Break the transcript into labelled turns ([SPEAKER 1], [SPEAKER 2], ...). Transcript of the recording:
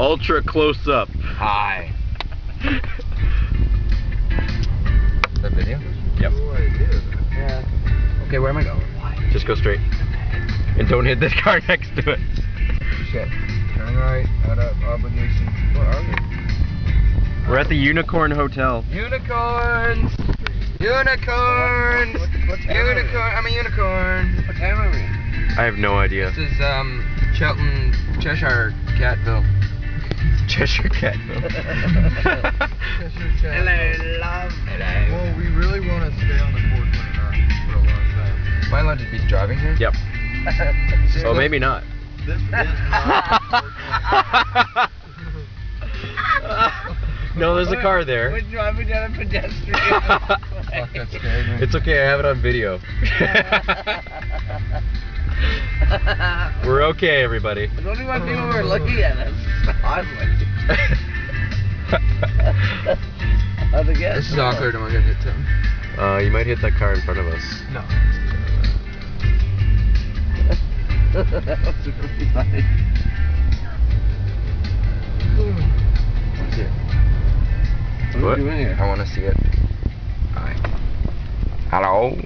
[SPEAKER 1] Ultra close up.
[SPEAKER 2] Hi. That video?
[SPEAKER 1] Yep.
[SPEAKER 2] Yeah. Okay, where am I going?
[SPEAKER 1] Just go straight. And don't hit this car next to it.
[SPEAKER 2] Shit. Turn right, out of obligation. Where are we?
[SPEAKER 1] We're at the Unicorn Hotel.
[SPEAKER 2] Unicorns! Unicorns! Unicorn! I'm a unicorn! What time are we?
[SPEAKER 1] I have no idea.
[SPEAKER 2] This is, Cheltenham, Cheshire Catville.
[SPEAKER 1] Cheshire Catville.
[SPEAKER 2] Cheshire Catville.
[SPEAKER 3] Hello, love.
[SPEAKER 2] Hello.
[SPEAKER 4] Well, we really want to stay on the 429 for a long time.
[SPEAKER 2] Am I allowed to be driving here?
[SPEAKER 1] Yep. Oh, maybe not.
[SPEAKER 4] This is not 429.
[SPEAKER 1] No, there's a car there.
[SPEAKER 3] We're driving down a pedestrian.
[SPEAKER 2] Fuck, that scared me.
[SPEAKER 1] It's okay, I have it on video. We're okay, everybody.
[SPEAKER 3] There's only one people who are looking at us.
[SPEAKER 2] This is awkward. Am I gonna hit something?
[SPEAKER 1] You might hit that car in front of us.
[SPEAKER 2] No.
[SPEAKER 3] That was really funny.
[SPEAKER 2] What's it?
[SPEAKER 3] What are you doing here?
[SPEAKER 2] I want to see it. Hi. Hello.